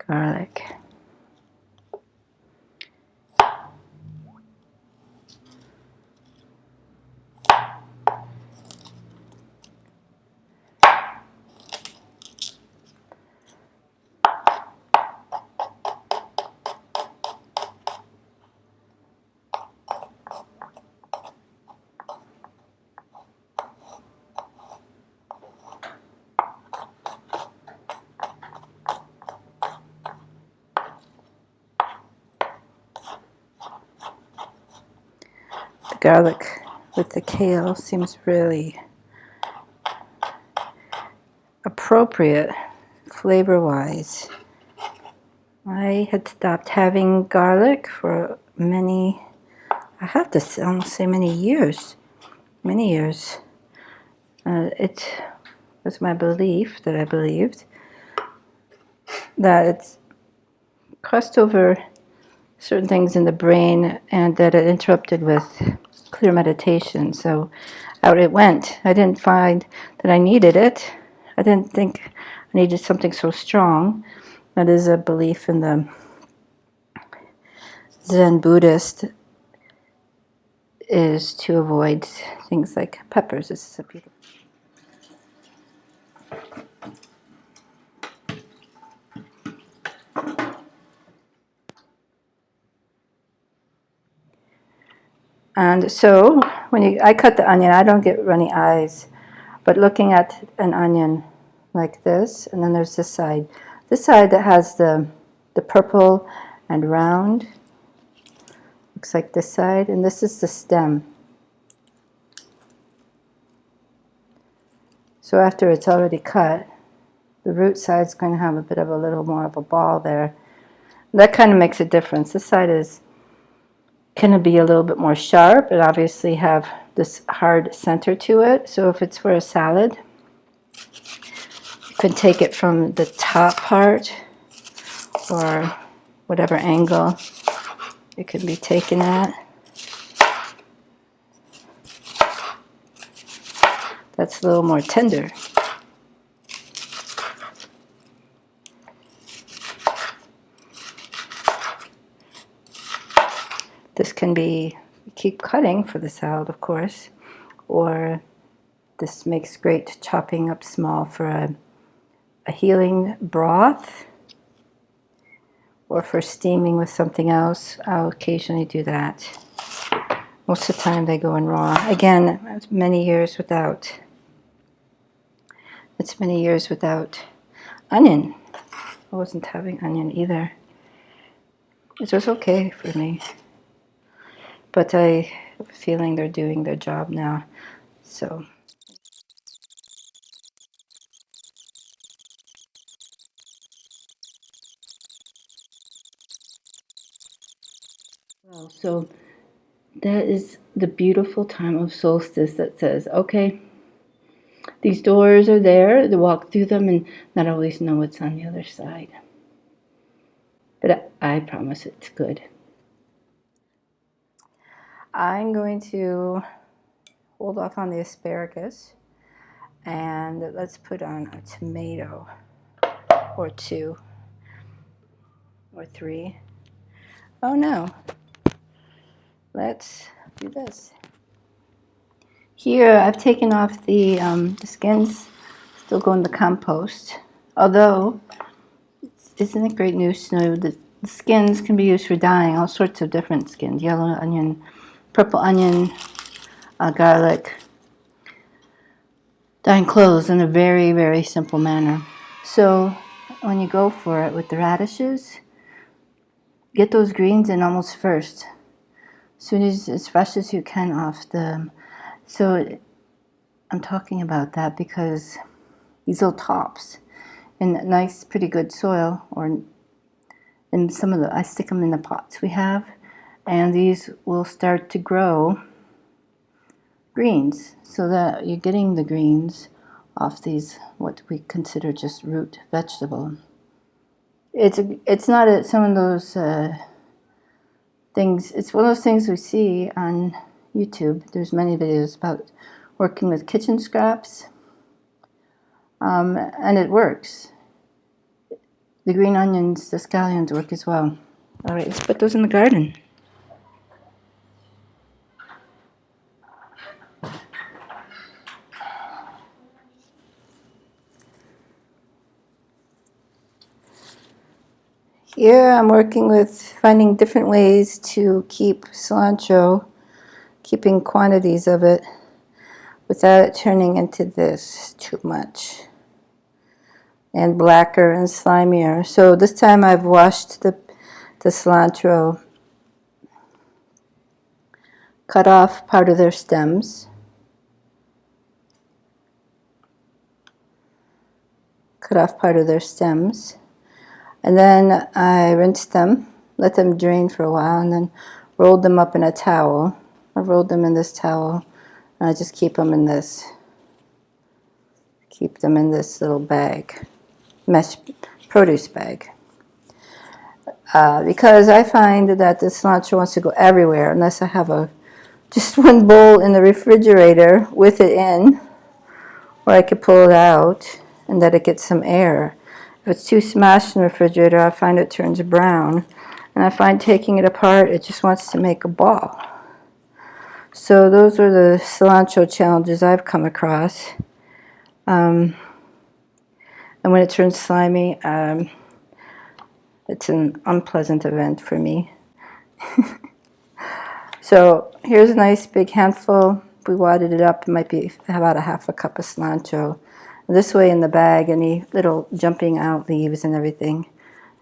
garlic. Garlic with the kale seems really appropriate flavor-wise. I had stopped having garlic for I have to almost say many years. It was my belief that I believed that it's crossed over certain things in the brain and that it interrupted with clear meditation. So out it went. I didn't find that I needed it. I didn't think I needed something so strong. That is a belief in the Zen Buddhist, is to avoid things like peppers. This is a beautiful. And so when I cut the onion, I don't get runny eyes, but looking at an onion like this, and then there's this side that has the purple and round, looks like this side, and this is the stem. So after it's already cut, the root side is going to have a bit of a little more of a ball there. That kind of makes a difference. This side is going to be a little bit more sharp and obviously have this hard center to it. So if it's for a salad, you can take it from the top part or whatever angle it can be taken at. That's a little more tender. This can be, keep cutting for the salad, of course, or this makes great chopping up small for a healing broth or for steaming with something else. I'll occasionally do that. Most of the time they go in raw. Again, it's many years without onion. I wasn't having onion either. It was okay for me. But I have a feeling they're doing their job now. So. Well, so that is the beautiful time of solstice that says, okay, these doors are there to walk through them and not always know what's on the other side. But I promise it's good. I'm going to hold off on the asparagus and let's put on a tomato or 2 or 3. Oh no, let's do this. Here I've taken off the skins, still go in the compost. Although, isn't it great news to know that the skins can be used for dyeing all sorts of different skins, yellow onion, purple onion, garlic, dyeing clothes in a very, very simple manner. So when you go for it with the radishes, get those greens in almost first, as fresh as you can off them. So I'm talking about that because these little tops in nice, pretty good soil, or in some of I stick them in the pots we have, and these will start to grow greens, so that you're getting the greens off these, what we consider just root vegetable. It's not some of those things. It's one of those things we see on YouTube. There's many videos about working with kitchen scraps, and it works. The green onions, the scallions work as well. All right, let's put those in the garden. Here I'm working with finding different ways to keep cilantro, keeping quantities of it without it turning into this too much and blacker and slimier. So this time I've washed the cilantro, cut off part of their stems, and then I rinsed them, let them drain for a while, and then rolled them up in a towel. I rolled them in this towel, and I just keep them in this little bag, mesh produce bag. Because I find that the cilantro wants to go everywhere unless I have just one bowl in the refrigerator with it in, where I could pull it out and that it gets some air. If it's too smashed in the refrigerator, I find it turns brown. And I find taking it apart, it just wants to make a ball. So those are the cilantro challenges I've come across. And when it turns slimy, it's an unpleasant event for me. So here's a nice big handful. If we wadded it up, it might be about a half a cup of cilantro. This way in the bag, any little jumping out leaves and everything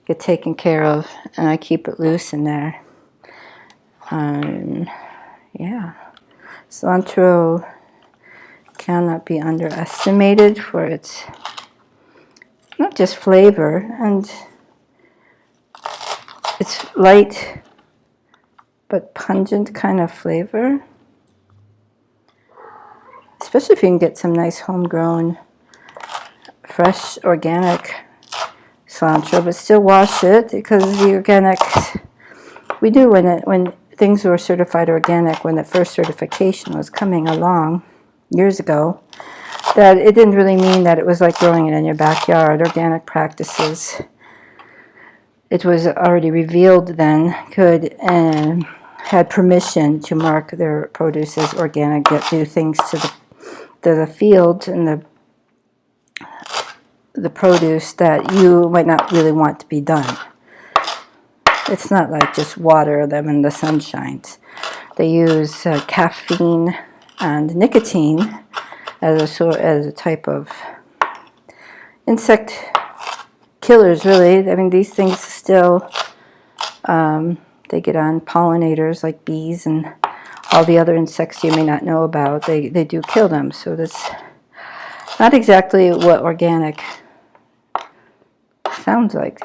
get taken care of, and I keep it loose in there. Yeah, cilantro cannot be underestimated for its not just flavor, and it's light but pungent kind of flavor, especially if you can get some nice homegrown, fresh, organic cilantro, but still wash it, because the organic, we knew when things were certified organic, when the first certification was coming along years ago, that it didn't really mean that it was like growing it in your backyard. Organic practices, it was already revealed then, could had permission to mark their produce as organic, do things to the field and the produce that you might not really want to be done. It's not like just water them in the sunshine. They use caffeine and nicotine as a type of insect killers, really. I mean, these things still, they get on pollinators like bees and all the other insects you may not know about. They do kill them. So that's not exactly what organic sounds like.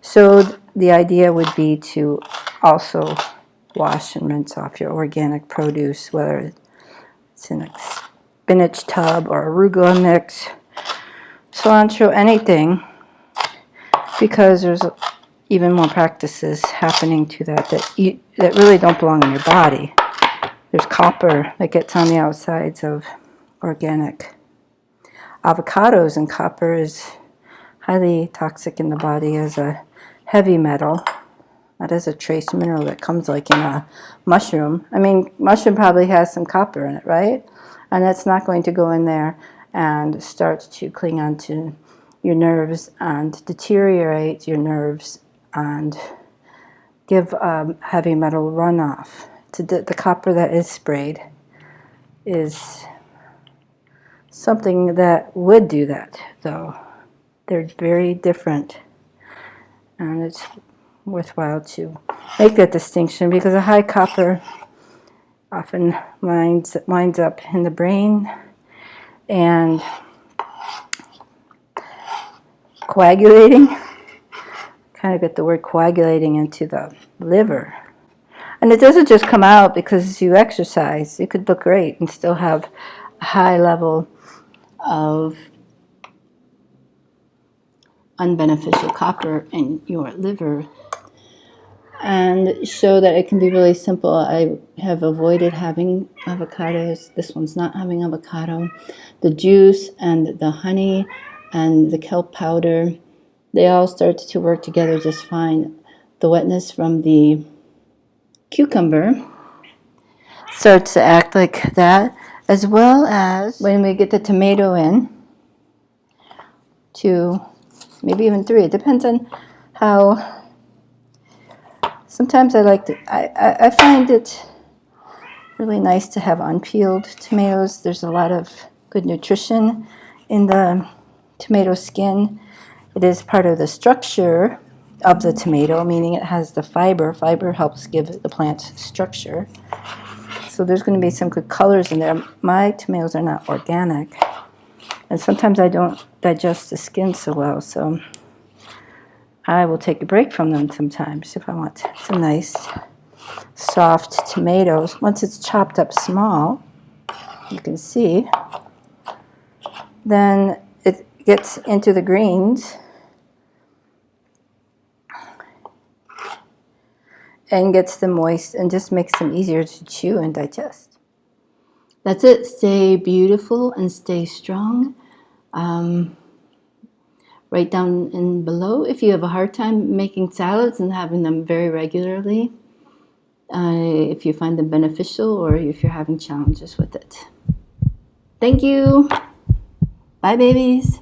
So the idea would be to also wash and rinse off your organic produce, whether it's in a spinach tub or arugula mix, cilantro, anything, because there's even more practices happening to that really don't belong in your body. There's copper that gets on the outsides of organic avocados, and copper is highly toxic in the body as a heavy metal, not as a trace mineral that comes like in a mushroom. I mean, mushroom probably has some copper in it, right? And that's not going to go in there and start to cling onto your nerves and deteriorate your nerves and give heavy metal runoff. The copper that is sprayed is something that would do that, though. They're very different, and it's worthwhile to make that distinction, because a high copper often winds up in the brain and coagulating. Kind of get the word coagulating into the liver. And it doesn't just come out because you exercise. You could look great and still have a high level of unbeneficial copper in your liver. And so that it can be really simple. I have avoided having avocados. This one's not having avocado. The juice and the honey and the kelp powder they all start to work together just fine. The wetness from the cucumber starts to act like that, as well as when we get the tomato in, 2, maybe even 3. It depends on how. Sometimes I like to, I find it really nice to have unpeeled tomatoes. There's a lot of good nutrition in the tomato skin. It is part of the structure of the tomato, meaning it has the fiber. Fiber helps give the plant structure. So there's going to be some good colors in there. My tomatoes are not organic, and sometimes I don't digest the skin so well, so I will take a break from them sometimes if I want some nice soft tomatoes. Once it's chopped up small, you can see, then it gets into the greens and gets them moist and just makes them easier to chew and digest. That's it. Stay beautiful and stay strong. Write down in below if you have a hard time making salads and having them very regularly, if you find them beneficial or if you're having challenges with it. Thank you. Bye, babies.